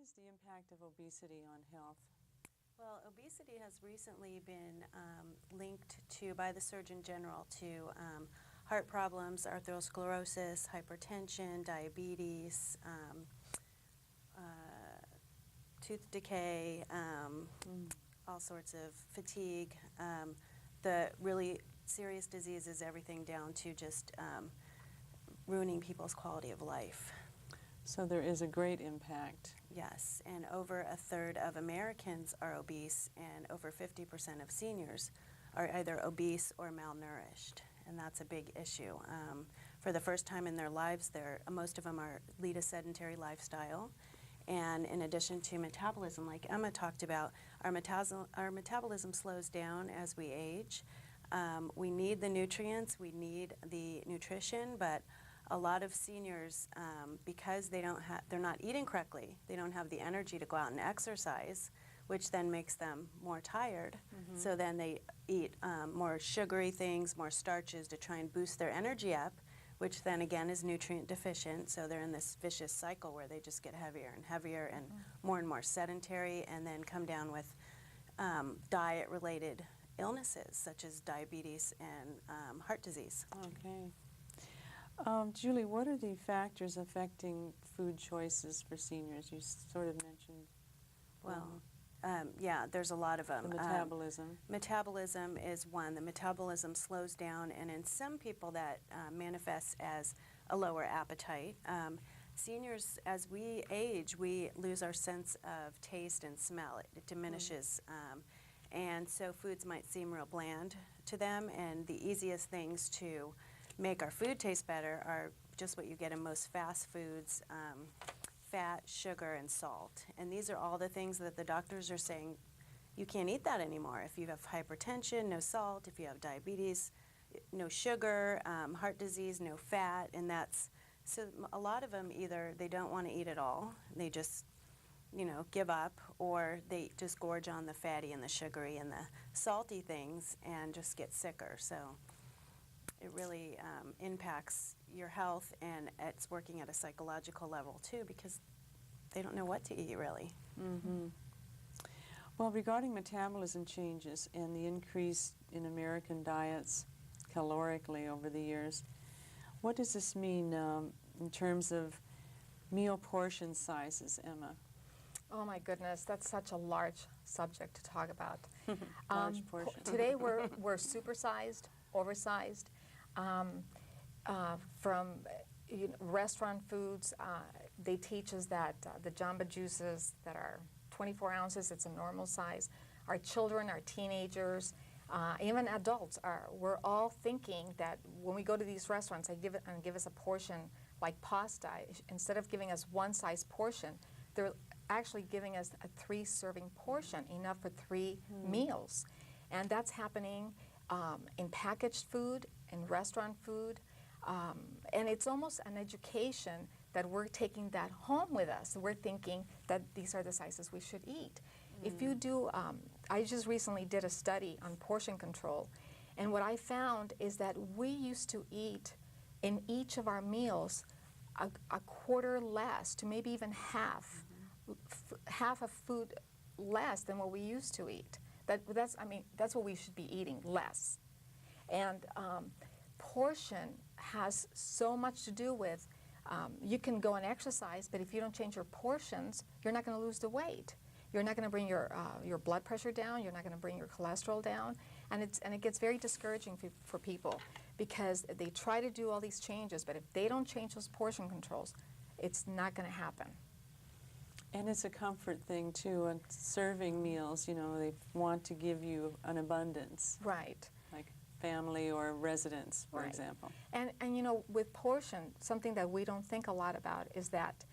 is the impact of obesity on health? Well, obesity has recently been linked to, by the Surgeon General, to heart problems, atherosclerosis, hypertension, diabetes, tooth decay, all sorts of fatigue. The really serious diseases, everything down to just ruining people's quality of life. So there is a great impact. Yes, and over a third of Americans are obese, and over 50% of seniors are either obese or malnourished, and that's a big issue. For the first time in their lives, most of them lead a sedentary lifestyle, and in addition to metabolism, like Emma talked about, our metabolism slows down as we age. We need the nutrients, we need the nutrition, but a lot of seniors, because they're not eating correctly, they don't have the energy to go out and exercise, which then makes them more tired. So then they eat more sugary things, more starches to try and boost their energy up, which then again is nutrient deficient. So they're in this vicious cycle where they just get heavier and heavier and more sedentary, and then come down with diet-related illnesses such as diabetes and heart disease. Okay. Julie, what are the factors affecting food choices for seniors? You sort of mentioned. Well, yeah, there's a lot of them. The metabolism. Metabolism is one. The metabolism slows down, and in some people that manifests as a lower appetite. Seniors, as we age, we lose our sense of taste and smell. It diminishes. And so foods might seem real bland to them, and the easiest things to make our food taste better are just what you get in most fast foods, fat, sugar, and salt. And these are all the things that the doctors are saying you can't eat that anymore. If you have hypertension, no salt. If you have diabetes, no sugar. Heart disease, no fat. And so a lot of them either they don't want to eat at all, they just give up, or they just gorge on the fatty and the sugary and the salty things and just get sicker. So it really impacts your health, and it's working at a psychological level too, because they don't know what to eat really. Well, regarding metabolism changes and the increase in American diets calorically over the years, what does this mean in terms of meal portion sizes, Emma? Oh my goodness, that's such a large subject to talk about. Large portion. Today we're supersized, oversized. From restaurant foods, they teach us that the Jamba juices that are 24 ounces, it's a normal size. Our children, our teenagers, even adults we're all thinking that when we go to these restaurants, they give us a portion like pasta. Instead of giving us one size portion, they're actually giving us a 3-serving portion, enough for 3 meals. And that's happening in packaged food, in restaurant food, and it's almost an education that we're taking that home with us. We're thinking that these are the sizes we should eat. If you do, I just recently did a study on portion control, and what I found is that we used to eat in each of our meals a quarter less to maybe even half of food less than what we used to eat. That's what we should be eating, less. And portion has so much to do with, you can go and exercise, but if you don't change your portions, you're not going to lose the weight. You're not going to bring your blood pressure down. You're not going to bring your cholesterol down. And it gets very discouraging for people, because they try to do all these changes, but if they don't change those portion controls, it's not going to happen. And it's a comfort thing too, and serving meals, they want to give you an abundance. Right. Like family or residents, for Right. example. And with portion, something that we don't think a lot about is that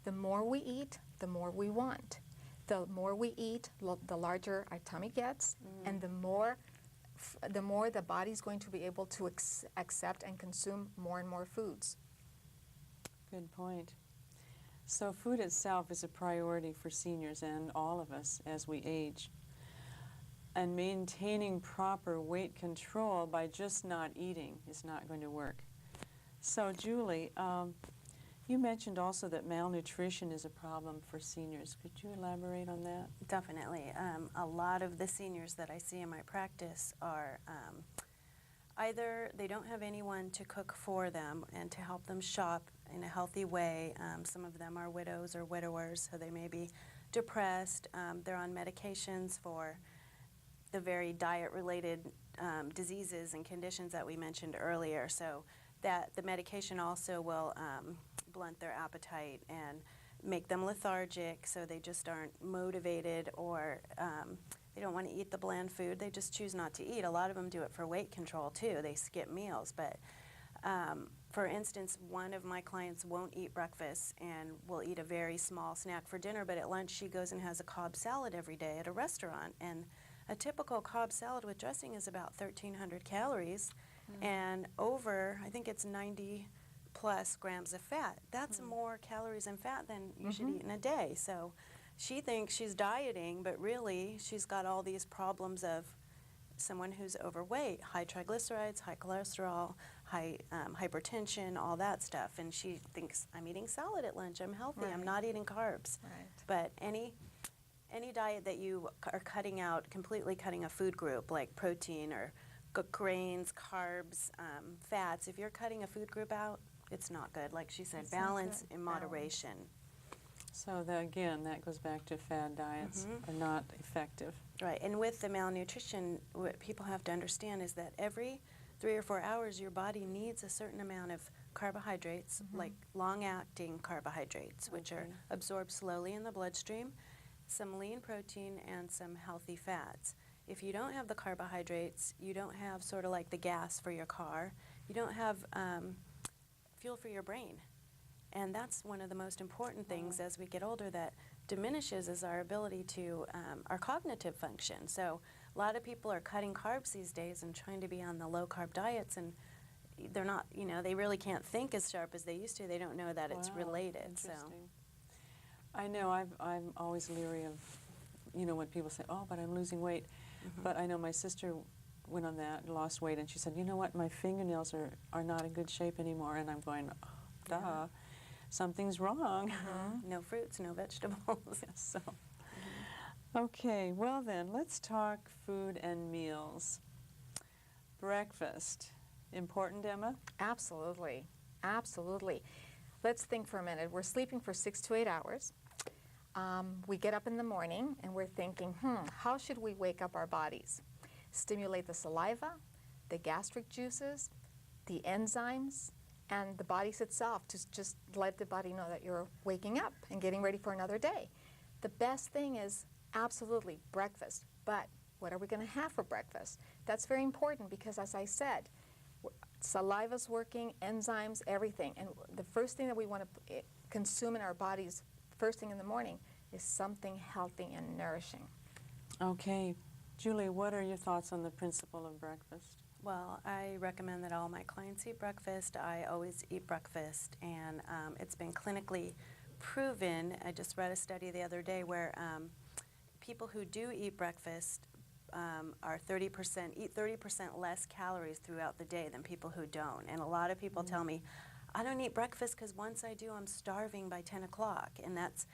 the more we eat, the more we want. The more we eat, the larger our tummy gets, and the more the body's going to be able to accept and consume more and more foods. Good point. So food itself is a priority for seniors and all of us as we age. And maintaining proper weight control by just not eating is not going to work. So Julie, You mentioned also that malnutrition is a problem for seniors. Could you elaborate on that? Definitely. A lot of the seniors that I see in my practice are either they don't have anyone to cook for them and to help them shop in a healthy way. Some of them are widows or widowers, so they may be depressed. They're on medications for the very diet-related diseases and conditions that we mentioned earlier. So that the medication also will blunt their appetite and make them lethargic, so they just aren't motivated, or they don't want to eat the bland food. They just choose not to eat. A lot of them do it for weight control too. They skip meals. But for instance, one of my clients won't eat breakfast and will eat a very small snack for dinner, but at lunch she goes and has a Cobb salad every day at a restaurant. And a typical Cobb salad with dressing is about 1,300 calories and over, I think it's 90 plus grams of fat. That's more calories and fat than you should eat in a day. So she thinks she's dieting, but really she's got all these problems of someone who's overweight, high triglycerides, high cholesterol, high hypertension, all that stuff. And she thinks, I'm eating salad at lunch, I'm healthy, I'm not eating carbs. Right. But any diet that you are cutting out, completely cutting a food group like protein or grains, carbs, fats, if you're cutting a food group out, it's not good. Like she said, balance in moderation. So again, that goes back to fad diets are not effective. Right, and with the malnutrition, what people have to understand is that every 3 or 4 hours your body needs a certain amount of carbohydrates, like long-acting carbohydrates, which are absorbed slowly in the bloodstream, some lean protein, and some healthy fats. If you don't have the carbohydrates, you don't have sort of like the gas for your car, you don't have fuel for your brain. And that's one of the most important things as we get older that diminishes is our ability to, our cognitive function. So a lot of people are cutting carbs these days and trying to be on the low-carb diets, and they're not, you know, they really can't think as sharp as they used to. They don't know that it's related. So I know I'm always leery of, you know, when people say, oh, but I'm losing weight. But I know my sister went on that and lost weight, and she said, you know what, my fingernails are not in good shape anymore. And I'm going, oh, duh, something's wrong. no fruits, no vegetables. So, okay, well then, let's talk food and meals. Breakfast, important, Emma? Absolutely, absolutely. Let's think for a minute. We're sleeping for 6 to 8 hours. We get up in the morning and we're thinking, how should we wake up our bodies? Stimulate the saliva, the gastric juices, the enzymes, and the bodies itself to just let the body know that you're waking up and getting ready for another day. The best thing is absolutely breakfast, but what are we going to have for breakfast? That's very important because, as I said, saliva's working, enzymes, everything, and the first thing that we want to consume in our bodies first thing in the morning is something healthy and nourishing. Okay. Julie, what are your thoughts on the principle of breakfast? Well, I recommend that all my clients eat breakfast. I always eat breakfast, and it's been clinically proven. I just read a study the other day where people who do eat breakfast eat 30% less calories throughout the day than people who don't. And a lot of people tell me, I don't eat breakfast because once I do, I'm starving by 10 o'clock. And that's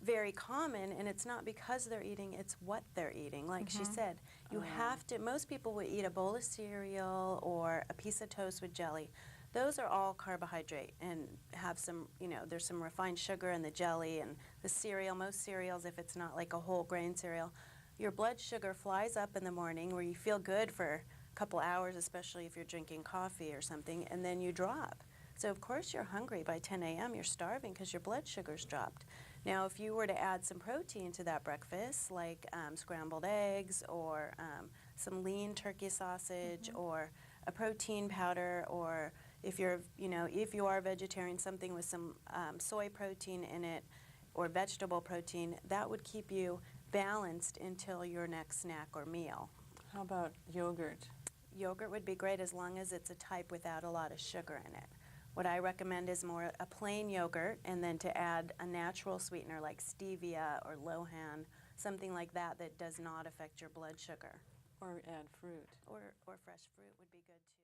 very common, and it's not because they're eating, it's what they're eating. Like she said, you have to, most people would eat a bowl of cereal or a piece of toast with jelly. Those are all carbohydrate and have some, you know, there's some refined sugar in the jelly and the cereal. Most cereals, if it's not like a whole grain cereal, your blood sugar flies up in the morning where you feel good for a couple hours, especially if you're drinking coffee or something, and then you drop. So of course you're hungry by 10 a.m., you're starving because your blood sugar's dropped. Now if you were to add some protein to that breakfast, like scrambled eggs or some lean turkey sausage or a protein powder, or if you're, you know, if you are a vegetarian, something with some soy protein in it or vegetable protein, that would keep you balanced until your next snack or meal. How about yogurt? Yogurt would be great as long as it's a type without a lot of sugar in it. What I recommend is more a plain yogurt, and then to add a natural sweetener like stevia or Lohan, something like that that does not affect your blood sugar. Or add fruit. Or fresh fruit would be good too.